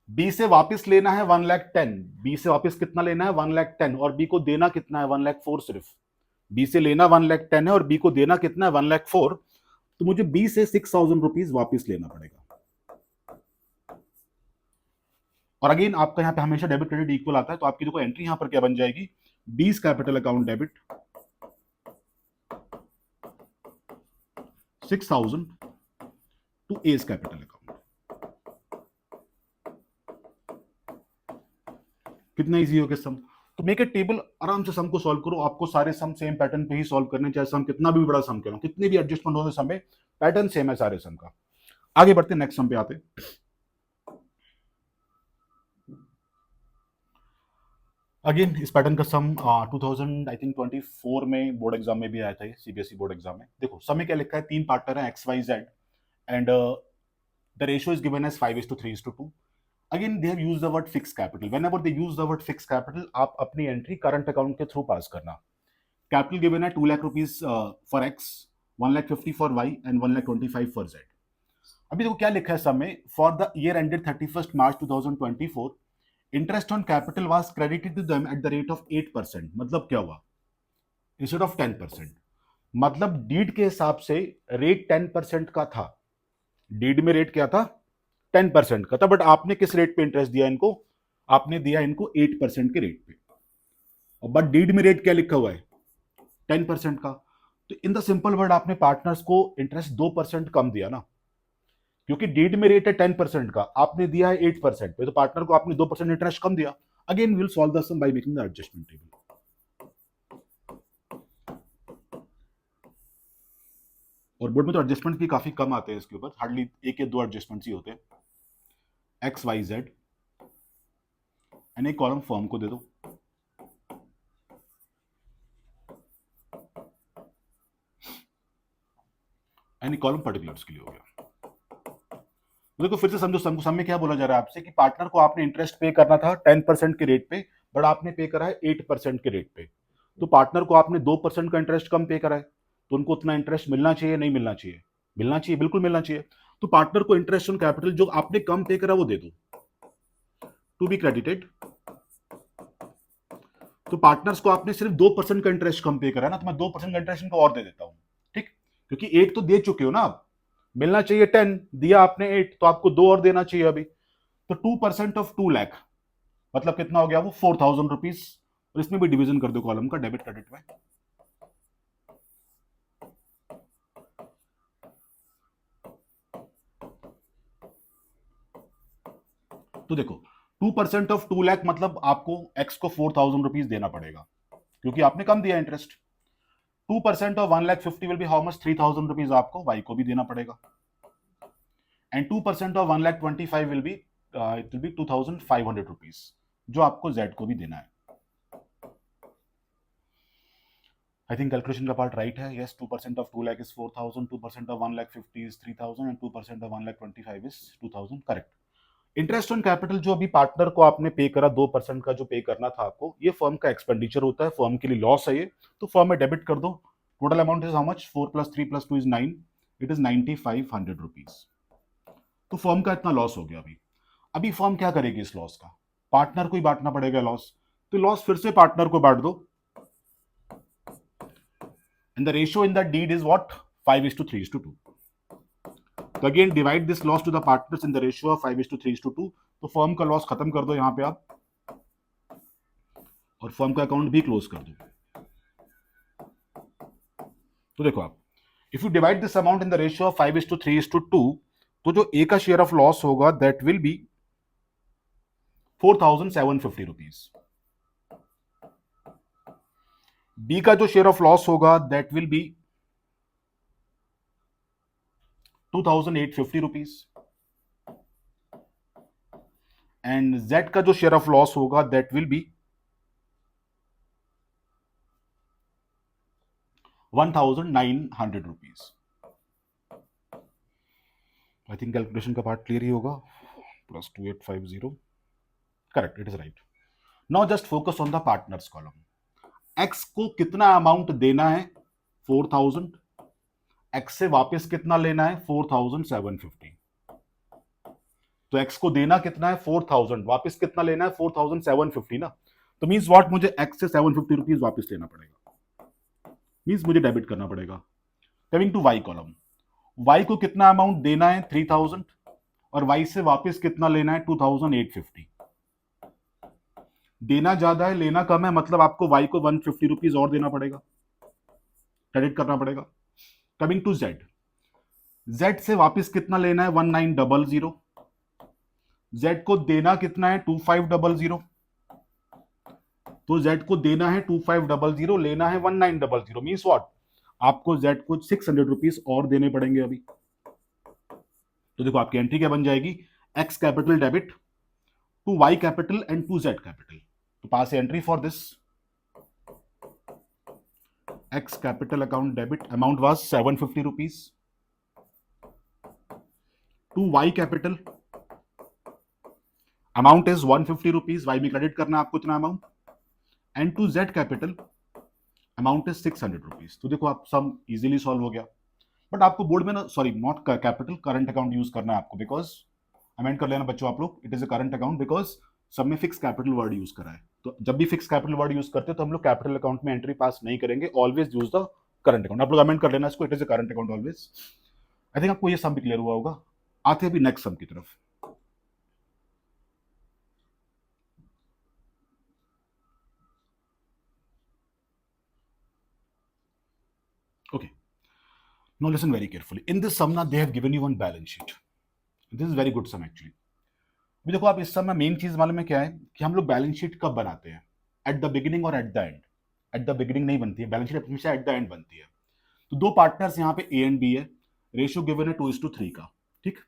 बी से वापस लेना है 1,10,000, बी से वापस कितना लेना है? 1,10,000, और बी को देना कितना है? 1,04,000 सिर्फ। बी से लेना 1,10,000 है और बी को देना कितना है? 1,04,000। तो मुझे बी से 6,000 रुपीज वापिस लेना पड़ेगा। और अगेन आपका यहां पे हमेशा डेबिट क्रेडिट इक्वल आता है, तो आपकी देखो एंट्री यहां पर क्या बन जाएगी? B's capital account debit 6,000 to A's capital account. कितना इजी हो गया सम। तो मेक ए टेबल, आराम से सम को सॉल्व करो। आपको सारे सम सेम पैटर्न पे ही सॉल्व करने, चाहे सम कितना भी बड़ा सम करो, कितने भी एडजस्टमेंट हो सम में, पैटर्न सेम है सारे सम का। आगे बढ़ते नेक्स्ट सम पे आते। अगेन इस पैटर्न का सम 2024 में बोर्ड एग्जाम में भी आया था, सीबीएसई बोर्ड एग्जाम में। देखो सम में क्या लिखा है? 3 पार्टनर है X Y Z, and the ratio is given as 5:3:2। Again they have used the word fix capital. Whenever they use the word fix capital, आप अपनी एंट्री करंट अकाउंट के थ्रू पास करना। कैपिटल गिवन है 2 lakh rupees for X, 1,50,000 for Y, and 1,25,000 for Z. अभी देखो क्या लिखा है सब में, for the year ended 31 March 2024 interest on capital was credited to them at the rate of 8%। मतलब क्या हुआ, इंस्टेड ऑफ 10%। मतलब डीड के हिसाब से रेट 10% का था, डीड में रेट क्या था 10% का था, बट आपने किस रेट पे इंटरेस्ट दिया इनको, आपने दिया इनको 8% के रेट पे, और बट डीड में रेट क्या लिखा हुआ है 10% का। तो इन द सिंपल वर्ड आपने पार्टनर्स को इंटरेस्ट 2% कम दिया ना, क्योंकि डीड में रेट है 10% का, आपने दिया है 8% पे, तो पार्टनर को आपने 2% इंटरेस्ट कम दिया। Again will solve the sum by making the adjustment table. और बोर्ड में तो एडजस्टमेंट भी काफी कम आते हैं इसके ऊपर, हार्डली एक या दो एडजस्टमेंट्स ही होते हैं। एक्स वाई जेड एंड एक कॉलम फॉर्म को दे दो, एंड कॉलम पर्टिकुलर्स के लिए हो गया। देखो फिर से समझो, सम में क्या बोला जा रहा है आपसे कि पार्टनर को आपने इंटरेस्ट पे करना था 10% के रेट पे, बट आपने पे करा है 8% के रेट पे। तो पार्टनर को आपने 2% का इंटरेस्ट कम पे करा है, तो उनको उतना इंटरेस्ट मिलना चाहिए नहीं मिलना चाहिए, मिलना चाहिए, बिल्कुल मिलना चाहिए। तो पार्टनर को इंटरेस्ट ऑन कैपिटल जो आपने कम पे करा वो दे दो, टू बी क्रेडिटेड। तो पार्टनर्स को आपने सिर्फ 2% का इंटरेस्ट कम पे करा ना, तो मैं 2% का इंटरेस्ट इनको और दे देता हूं, ठीक, क्योंकि 8 तो दे चुके हो ना आप, मिलना चाहिए 10, दिया आपने 8, तो आपको 2 और देना चाहिए अभी। तो 2% ऑफ 2 लाख मतलब कितना हो गया वो 4,000 रुपीज, और इसमें भी डिवीजन कर दो कॉलम का डेबिट क्रेडिट में। तो देखो 2% ऑफ 2 लाख मतलब आपको एक्स को 4,000 रुपीज देना पड़ेगा, क्योंकि आपने कम दिया interest. 2% of 1,50,000 will be how much 3,000 rupees आपको वाई को भी देना पड़ेगा, and 2% of 1,25,000 will be it will B 2,500 rupees जो आपको जेड को भी देना है। आई थिंक कैलकुलेशन का पार्ट राइट है। Yes, 2% of 2 lakh is 4,000, 2% of 1,50,000 is 3,000 and 2% of 1,25,000 is 2,000, correct. Interest on capital जो अभी पार्टनर को आपने पे करा 2% का जो पे करना था आपको, ये फर्म का एक्सपेंडिचर होता है, फर्म के लिए लॉस है ये, तो फर्म में डेबिट कर दो। Total amount is how much, 4 + 3 + 2 is 9, it is 9,500 rupees. तो फर्म का इतना लॉस हो गया। अभी अभी फर्म क्या करेगी इस लॉस का, पार्टनर को ही बांटना पड़ेगा लॉस, तो लॉस फिर से पार्टनर को बांट दो, and the ratio in the deed is what 5:3:2। तो again divide this loss to the partners in the ratio of 5:3:2। तो फर्म का लॉस खत्म कर दो यहां पे आप, और फर्म का अकाउंट भी क्लोज कर दो। तो देखो आप, if you divide this amount in the ratio of 5:3:2, तो जो ए का शेयर ऑफ लॉस होगा that will be 4,750 rupees, B का जो शेयर ऑफ लॉस होगा that will be 2,850 rupees, and Z का जो शेयर ऑफ लॉस होगा that will be 1,900 rupees. I think calculation का पार्ट क्लियर ही होगा, +2850, correct, it is right. Now just focus on the partners column. X को कितना अमाउंट देना है 4,000, एक्स से वापस कितना लेना है 4,750। तो एक्स को देना कितना है 4,000, वापस कितना लेना है 4,750 ना, तो मींस व्हाट, मुझे एक्स से 750 रुपीज वापस लेना पड़ेगा, मींस मुझे डेबिट करना पड़ेगा। Coming to Y column, Y को कितना अमाउंट देना है 3,000, और वाई से वापस कितना लेना है 2,850। देना ज्यादा है लेना कम है, मतलब आपको वाई को 150 रुपीज और देना पड़ेगा, क्रेडिट करना पड़ेगा। कमिंग टू जेड, जेड से वापस कितना लेना है 1900, जेड को देना कितना है 2500, तो जेड को देना है 2500, लेना है 1900, मीन्स व्हाट, आपको जेड को 600 रुपीज और देने पड़ेंगे अभी। तो देखो आपकी एंट्री क्या बन जाएगी, X capital debit to Y capital and to Z capital. तो pass entry for this, X capital account debit amount was 750 rupees, to Y capital amount is 150 rupees, Y में क्रेडिट करना आपको इतना amount, and to Z capital amount is 600 rupees. तो देखो आप सम इजीली सॉल्व हो गया। बट आपको बोर्ड में ना, sorry not capital, current account use करना है आपको, बिकॉज अमेंड कर लेना बच्चों आप लोग, it is a current account, because सब में फिक्स कैपिटल वर्ड यूज करा है। तो जब भी फिक्स कैपिटल वर्ड यूज करते हैं तो हम लोग कैपिटल अकाउंट में एंट्री पास नहीं करेंगे, always use the current account. आप लोग अमेंड कर लेना इसको, it is a current account always. I think आपको ये सम भी क्लियर हुआ होगा। आते हैं अभी नेक्स्ट सम की तरफ। Okay, now listen very carefully. In this sum, now they have given you one balance sheet. This is very good sum actually. अभी देखो आप, इस सम में मेन चीज मालूम है क्या है कि हम लोग बैलेंस शीट कब बनाते हैं, एट द बिगिनिंग और eight the and. At the beginning नहीं बनती है बैलेंस शीट, हमेशा एट द एंड बनती है। तो दो पार्टनर्स यहाँ पे ए एंड बी है, रेशियो गिवन है 2:3 का, ठीक।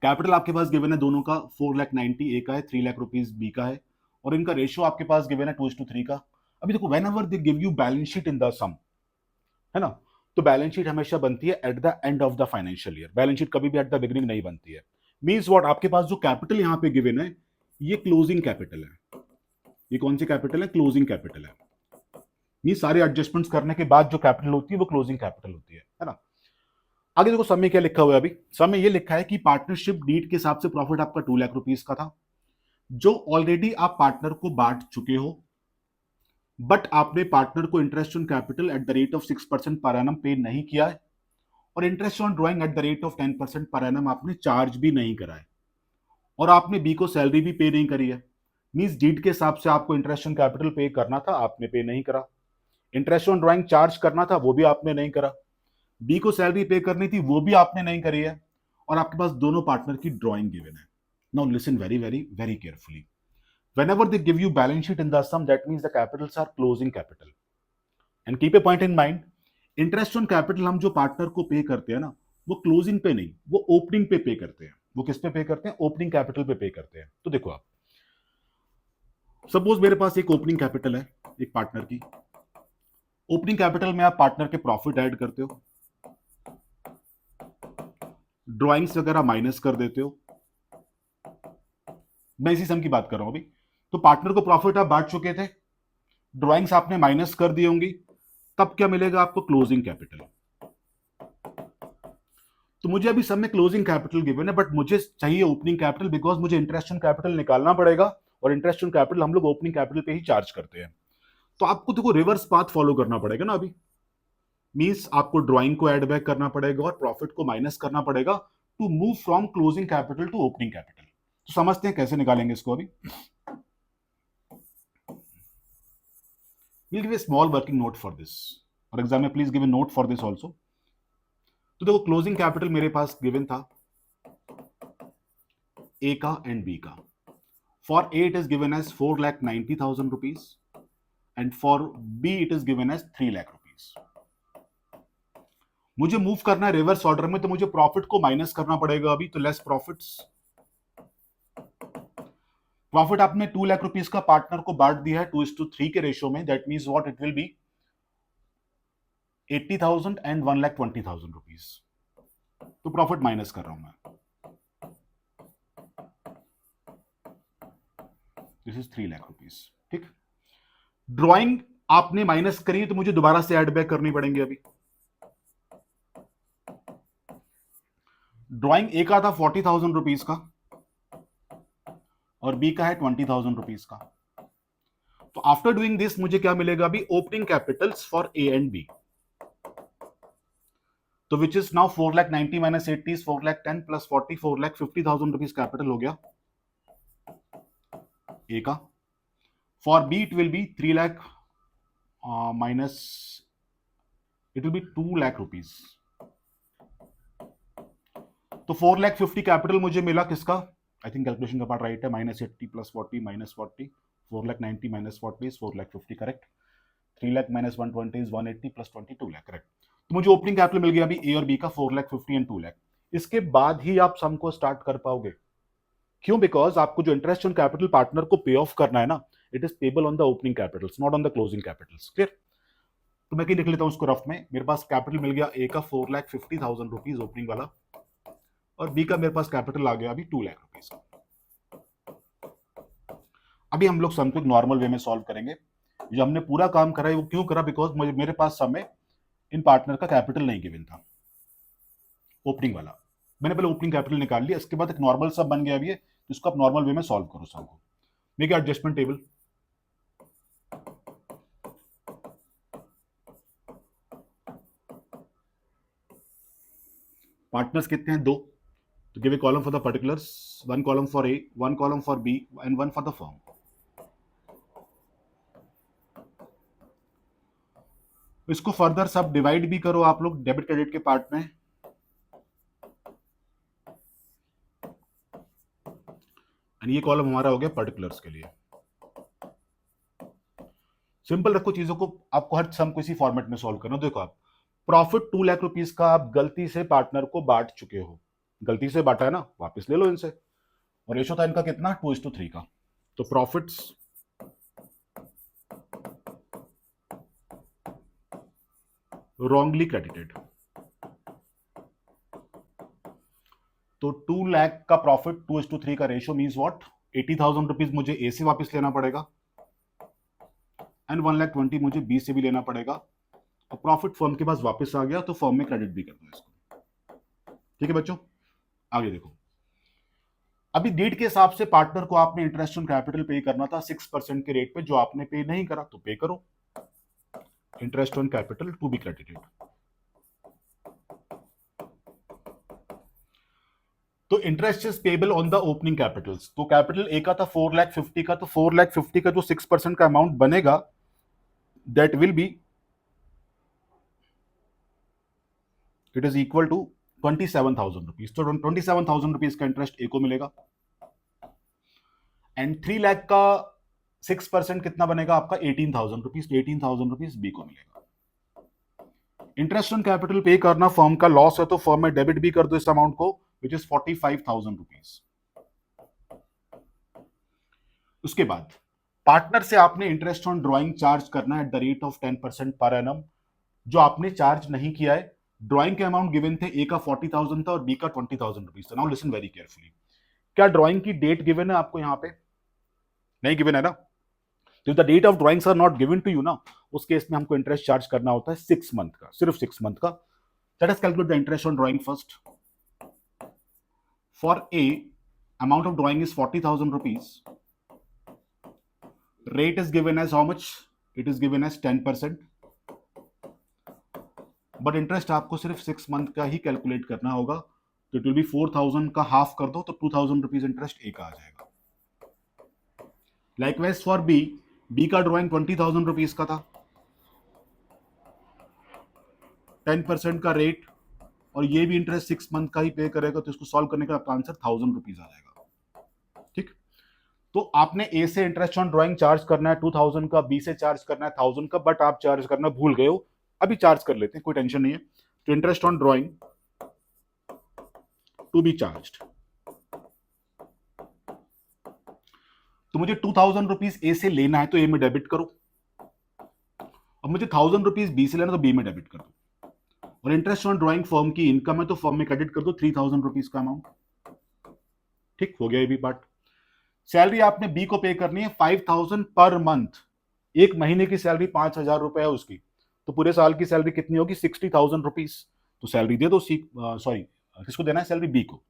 कैपिटल आपके पास गिवन है दोनों का 4,90,000 ए का है, 3 लाख रुपीज बी का है, और इनका रेशियो आपके पास गिवन है 2:3 का। अभी देखो whenever they give you balance sheet in the sum, है ना, तो बैलेंस शीट हमेशा बनती है at the end of the financial year. Balance sheet कभी भी एट द बिगिनिंग नहीं बनती है। मींस व्हाट, आपके पास जो कैपिटल यहां पे गिवन है ये क्लोजिंग कैपिटल है। ये कौन सी कैपिटल है? क्लोजिंग कैपिटल है। मींस सारे एडजस्टमेंट्स करने के बाद जो कैपिटल होती है वो क्लोजिंग कैपिटल होती है ना। आगे देखो सम में क्या लिखा हुआ है। अभी सम में ये लिखा है कि पार्टनरशिप डीड के हिसाब से प्रॉफिट आपका 2 लाख रुपीस का था, जो ऑलरेडी आप पार्टनर को बांट चुके हो, बट आपने पार्टनर को interest on capital eight the rate of 6% per annum पे नहीं किया है, और interest on drawing eight the rate of 10% per annum आपने चार्ज भी नहीं करा है, और आपने बी को सैलरी भी पे नहीं करी है। मींस डीड के हिसाब से आपको इंटरेस्ट ऑन कैपिटल पे करना था, आपने पे नहीं करा। इंटरेस्ट ऑन ड्राइंग चार्ज करना था, वो भी आपने नहीं करा। बी को सैलरी पे करनी थी, वो भी आपने नहीं करी है, और आपके पास दोनों पार्टनर की ड्राइंग गिवन है। Now listen very very very carefully. Whenever they give you balance sheet in the sum, that means the capitals are closing capital. And keep a point in mind, interest on capital हम जो पार्टनर को पे करते हैं ना, वो क्लोजिंग पे नहीं, वो ओपनिंग पे करते हैं। वो किस पे पे करते हैं? ओपनिंग कैपिटल पे करते हैं। तो देखो आप, सपोज मेरे पास एक ओपनिंग कैपिटल है एक पार्टनर की। ओपनिंग कैपिटल में आप पार्टनर के प्रॉफिट ऐड करते हो, ड्राइंग्स वगैरह माइनस कर देते हो। मैं इसी सम की बात कर रहा हूं अभी। तो पार्टनर को प्रॉफिट आप बांट चुके थे, ड्राइंग्स आपने माइनस कर दी होंगी, तब क्या मिलेगा आपको? Closing capital. तो मुझे अभी सब में क्लोजिंग कैपिटल गिवन है, बट मुझे चाहिए ओपनिंग कैपिटल, बिकॉज मुझे इंटरेस्ट ऑन कैपिटल निकालना पड़ेगा, और इंटरेस्ट ऑन कैपिटल हम लोग ओपनिंग कैपिटल पे ही चार्ज करते हैं। तो आपको देखो रिवर्स पाथ फॉलो करना पड़ेगा ना अभी। मींस आपको ड्राइंग को ऐड बैक करना पड़ेगा और प्रॉफिट को माइनस करना पड़ेगा to move from closing capital to opening capital. तो समझते हैं कैसे निकालेंगे इसको अभी। We'll give a small working note for this. For example, please give a note for this also. तो देखो क्लोजिंग कैपिटल मेरे पास गिवन था ए का एंड बी का। For A it is given as 4,90,000 rupees, and for B it is given as 3 lakh rupees. मुझे मूव करना है रिवर्स ऑर्डर में, तो मुझे प्रॉफिट को माइनस करना पड़ेगा अभी। तो लेस प्रॉफिट्स, प्रॉफिट आपने 2 लाख रुपीज का पार्टनर को बांट दिया है 2:3 के रेशियो में। That means what, it will B 80,000 and 1,20,000 rupees. तो प्रॉफिट माइनस कर रहा हूं मैं, दिस इज 3 लाख रुपीज, ठीक। ड्राइंग आपने माइनस करी तो मुझे दोबारा से ऐड बैक करनी पड़ेंगी अभी। ड्राइंग ए का था 40,000 रुपीज का, और बी का है 20,000 रुपीज का। तो आफ्टर डूइंग दिस मुझे क्या मिलेगा अभी? Opening capitals for A and B, तो which is now 4,90,000 minus 80 is 4,10,000 plus 40, 4,50,000 rupees capital हो गया ए का। For B it will be 3 lakh minus, it will be 2 lakh rupees. तो 4,50,000 कैपिटल मुझे मिला किसका? आई थिंक कैलकुलेशन का पार्ट राइट है। Minus 80 plus 40 minus 40, 4,90,000 minus 40 is 4,50,000, correct. 3 lakh minus 120 is 180 plus 20 2 lakh, correct. तो मुझे ओपनिंग कैपिटल मिल गया अभी ए और बी का 4,50,000 एंड 2 लाख। इसके बाद ही आप सम को स्टार्ट कर पाओगे। क्यों? बिकॉज आपको जो इंटरेस्ट ऑन कैपिटल पार्टनर को पे ऑफ करना है ना, it is payable on the opening Capitals, not on the closing Capitals. Clear? तो मैं क्या लिख लेता हूं उसको रफ में। मेरे पास कैपिटल मिल गया ए का 4,50,000 रुपीज ओपनिंग वाला, और बी का मेरे पास कैपिटल आ गया अभी 2 लाख रुपीज का। अभी हम लोग सम को नॉर्मल वे में सॉल्व करेंगे। जो हमने पूरा काम करा है वो क्यों करा? बिकॉज मेरे पास सम में इन पार्टनर का कैपिटल नहीं गिवन था, ओपनिंग वाला। मैंने पहले ओपनिंग कैपिटल निकाल लिया, इसके बाद एक नॉर्मल सब बन गया अभी है, इसको आप नॉर्मल वे में सॉल्व करो सबको। Make adjustment table. पार्टनर्स कितने हैं? 2। तो give a column for the particulars, 1 column for A, 1 column for B and 1 for the firm. इसको फर्दर सब डिवाइड भी करो आप लोग डेबिट क्रेडिट के पार्ट में। ये कॉलम हमारा हो गया पर्टिकुलर्स के लिए। सिंपल रखो चीजों को, आपको हर सम को इसी फॉर्मेट में सॉल्व करना। देखो आप प्रॉफिट 2 लाख रुपीस का आप गलती से पार्टनर को बांट चुके हो, गलती से बांटा है ना, वापस ले लो इनसे। और रेशो था इनका कितना? 2:3 का। तो प्रॉफिट्स रॉन्गली क्रेडिटेड। तो 2 लाख का प्रॉफिट 2:3 का रेशो मीन्स व्हाट? 80,000 रुपीज मुझे ए से वापस लेना पड़ेगा एंड 1,20,000 मुझे बी से भी लेना पड़ेगा। और प्रॉफिट फर्म के पास वापस आ गया तो फर्म में क्रेडिट भी कर दो इसको। ठीक है बच्चों, आगे देखो। अभी डेट के हिसाब से पार्टनर को आपने इंटरेस्ट ऑन कैपिटल पे करना था 6% के रेट पे, जो आपने पे नहीं करा तो पे करो। Interest on capital to be credited. तो interest is payable on the opening capitals. तो कैपिटल ए का था 4,50,000 का, तो 4,50,000 का जो 6% का अमाउंट बनेगा that will be, it is equal to 27,000 rupees. तो 27,000 रुपीज का इंटरेस्ट ए को मिलेगा एंड 3 लाख का 6% कितना बनेगा आपका? 18,000 रुपीज। 18,000 रुपीज बी को मिलेगा। इंटरेस्ट ऑन कैपिटल पे करना फर्म का लॉस है, तो फर्म में डेबिट भी कर दो इस अमाउंट को, विच इज 45,000 रुपीज। उसके बाद पार्टनर से आपने इंटरेस्ट ऑन ड्राइंग चार्ज करना है at the rate of 10% per annum, जो आपने चार्ज नहीं किया है। ड्राइंग के अमाउंट गिवन थे, ए का 40,000 था और बी का 20,000 रुपीज था। Now listen very carefully. क्या ड्राइंग की डेट गिवन है आपको? यहाँ पे नहीं गिवन है ना। तो the date of drawings are not given to you ना, उस केस में हमको इंटरेस्ट चार्ज करना होता है 6 मंथ का, सिर्फ 6 मंथ का। Let us calculate the interest on drawing first. For a, amount of drawing is 40,000 rupees. Rate is given as how much? It is given as 10%. But interest आपको सिर्फ 6 मंथ का ही कैलकुलेट करना होगा। तो इट विल बी 4,000 का हाफ कर दो तो 2,000 रुपीज इंटरेस्ट ए का आ जाएगा। लाइकवाइज फॉर बी, बी का ड्राइंग 20,000 रुपीज का था, 10% का रेट, और ये भी इंटरेस्ट 6 मंथ का ही पे करेगा, तो इसको सॉल्व करने का आपका आंसर 1,000 रुपीज आ जाएगा। ठीक, तो आपने ए से इंटरेस्ट ऑन ड्राइंग चार्ज करना है 2,000 का, बी से चार्ज करना है 1,000 का, बट आप चार्ज करना भूल गए हो। अभी चार्ज कर लेते हैं, कोई टेंशन नहीं है। तो interest on drawing to be charge, तो मुझे 2,000 रुपीज ए से लेना है तो ए में डेबिट करो, और मुझे 1,000 रुपीज बी से लेना तो बी में डेबिट कर दो। और इंटरेस्ट ऑन ड्राइंग फर्म की इनकम है तो फर्म में क्रेडिट कर दो 3,000 रुपीज का अमाउंट। ठीक हो गया ये भी पार्ट। सैलरी आपने बी को पे करनी है 5,000 पर मंथ। एक महीने की सैलरी 5,000 रुपए है उसकी, तो पूरे साल की सैलरी कितनी होगी? 60,000 रुपीज। तो सैलरी दे दो सॉरी किसको देना है? सैलरी बी को।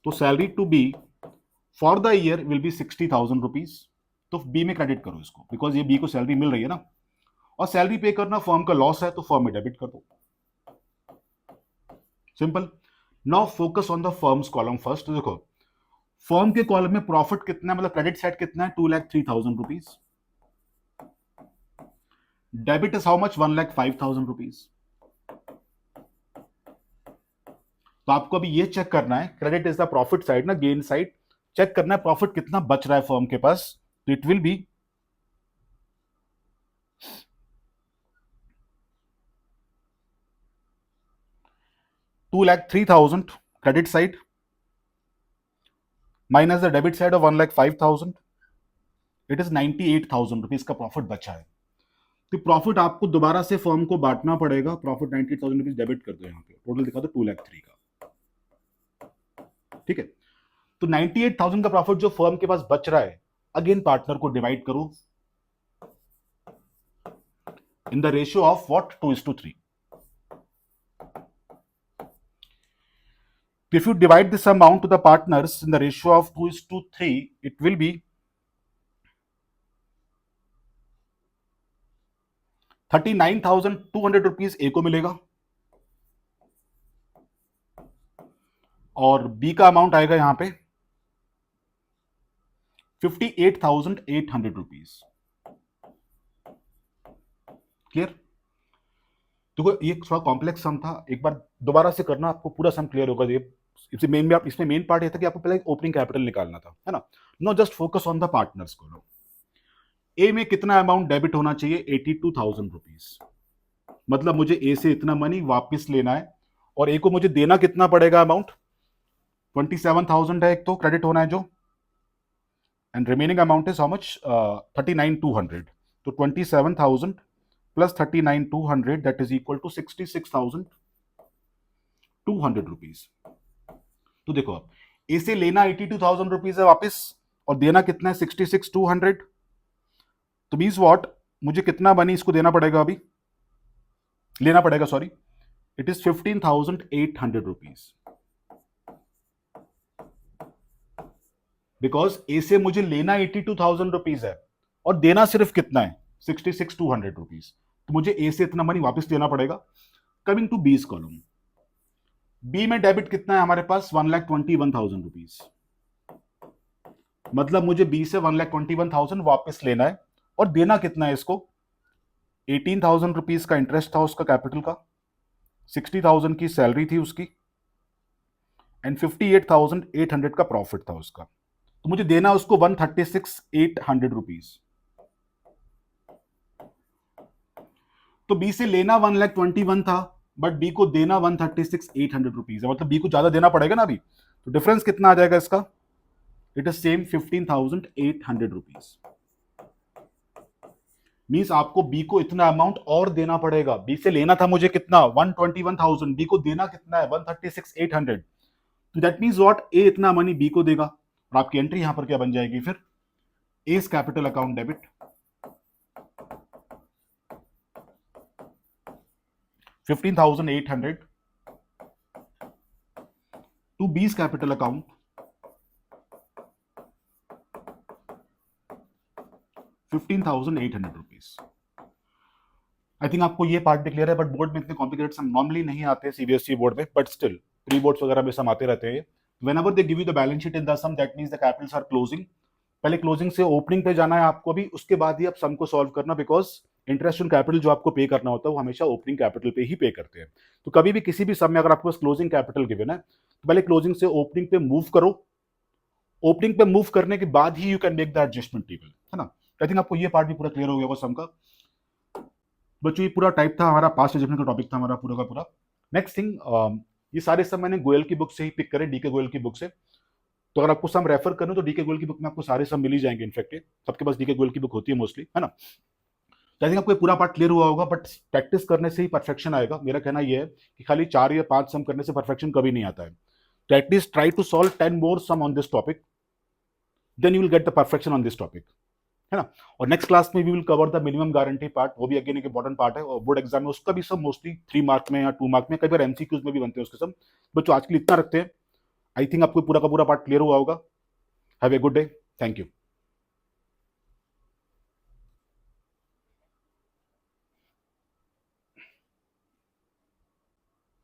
तो salary to be for the year will be 60,000 rupees. तो बी में क्रेडिट करो इसको, बिकॉज ये बी को सैलरी मिल रही है ना। और सैलरी पे करना फर्म का लॉस है तो फर्म में डेबिट कर दो। Simple. Now focus on the firms column first. देखो फर्म के कॉलम में प्रॉफिट कितना है, मतलब क्रेडिट साइड कितना है? 2,03,000 rupees. Debit is how much? 1,05,000 rupees. तो आपको अभी ये चेक करना है, credit is the profit side ना, गेन साइड। चेक करना है प्रॉफिट कितना बच रहा है फर्म के पास। तो it will B 2,03,000 credit side minus the debit side of 1,05,000, it is 98,000 rupees का प्रॉफिट बचा है। तो प्रॉफिट आपको दोबारा से फर्म को बांटना पड़ेगा। प्रॉफिट 98,000 रुपीज डेबिट कर दो, यहाँ पे टोटल दिखा दो 2,03,000 का। ठीक है, तो 98,000 का प्रॉफिट जो फर्म के पास बच रहा है, अगेन पार्टनर को डिवाइड करो in the ratio of what? 2:3. If you divide this amount to the partners in the ratio of 2:3, it will be 39,200 rupees ए को मिलेगा और बी का अमाउंट आएगा यहां पे 58,800 रुपीज। क्लियर? देखो ये थोड़ा कॉम्प्लेक्स सम था, एक बार दोबारा से करना, आपको पूरा सम क्लियर होगा। ये इसमें मेन पार्ट ये था कि आपको पहले ओपनिंग कैपिटल निकालना था, है ना। Know just focus on the partners को। ए में कितना अमाउंट डेबिट होना चाहिए? 82,000 रुपीज। मतलब मुझे ए से इतना मनी वापस लेना है और ए को मुझे देना कितना पड़ेगा? अमाउंट 27,000 है एक तो क्रेडिट होना है जो, and remaining amount is how much? 39,200। तो 27,000 plus 39,200 that is equal to 66,200 rupees. तो देखो आप, ए से लेना 82,000 रुपीज है वापस और देना कितना है? 66,200। तो मींस व्हाट, मुझे कितना मनी इसको देना पड़ेगा? अभी लेना पड़ेगा, sorry, it is 15,800 rupees. Because A से मुझे लेना 82,000 रुपीज है और देना सिर्फ कितना है? 66,200 रुपीज। तो मुझे ए से इतना मनी वापस देना पड़ेगा। कमिंग टू बीस कॉलम, बी में डेबिट कितना है हमारे पास? 1,21,000 रुपीज। मतलब मुझे बी से 1,21,000 वापस लेना है और देना कितना है इसको? 18,000 रुपीज का इंटरेस्ट था उसका कैपिटल का, 60,000 की सैलरी थी उसकी, एंड 58,800 का प्रॉफिट था उसका। तो मुझे देना उसको 136,800 रुपीज। तो बी से लेना 1,21,000 था, बट बी को देना 136,800 रुपीज है, मतलब बी को ज्यादा देना पड़ेगा ना अभी। तो डिफरेंस कितना आ जाएगा इसका? It is same 15,800 rupees. Means आपको बी को इतना अमाउंट और देना पड़ेगा। बी से लेना था मुझे कितना? 121,000, बी को देना कितना है? 136,800। तो दैट मींस व्हाट, ए इतना मनी बी को देगा और आपकी एंट्री यहां पर क्या बन जाएगी फिर? A's capital account debit 15,800 to B's capital account 15,800 rupees. I think आपको ये पार्ट भी क्लियर है, बट बोर्ड में इतने कॉम्प्लिकेटेड सम नॉर्मली नहीं आते सीबीएसई बोर्ड में, बट स्टिल प्री बोर्ड्स वगैरह में सम आते रहते हैं। Whenever they give you the balance sheet in the sum, that means the capitals are closing. पहले क्लोजिंग से ओपनिंग पे जाना है आपको अभी, उसके बाद ही आप सम को सॉल्व करना, बिकॉज इंटरेस्ट ऑन कैपिटल जो आपको पे करना होता है वो हमेशा ओपनिंग कैपिटल पे ही पे करते हैं। तो कभी भी किसी भी सम में अगर आपके पास क्लोजिंग कैपिटल गिवन है तो पहले क्लोजिंग से ओपनिंग पे मूव करो, ओपनिंग पे मूव करने के बाद ही you can make the adjustment table, है ना। आई थिंक आपको ये पार्ट भी पूरा क्लियर हो गया होगा सम का। बच्चों ये पूरा टाइप था हमारा, पास्ट एडजस्टमेंट का टॉपिक था हमारा पूरा का पूरा। नेक्स्ट थिंग, ये सारे सम मैंने गोयल की बुक से ही पिक करे, डीके गोयल की बुक से। तो अगर आपको सम रेफर करना तो डीके गोयल की बुक में आपको सारे सम मिल ही जाएंगे। इनफैक्ट सबके पास डीके गोयल की बुक होती है मोस्टली, है ना। तो आई थिंक आपको ये पूरा पार्ट क्लियर हुआ होगा, बट प्रैक्टिस करने से ही परफेक्शन आएगा। मेरा कहना यह है कि खाली 4 या 5 सम करने से परफेक्शन कभी नहीं आता है। तो at least try to solve 10 more sum on this topic, then you will get the perfection on this topic, है ना। और नेक्स्ट क्लास में we will cover the minimum guarantee part, वो भी अगेन एक इंपॉर्टेंट पार्ट है और बोर्ड एग्जाम में उसका भी सब मोस्टली 3 मार्क में या 2 मार्क में, कई बार एमसीक्यूज में भी बनते हैं उसके सब। बच्चों आज के लिए इतना रखते हैं। आई थिंक आपको पूरा का पूरा पार्ट क्लियर हुआ होगा। Have a good day, thank you.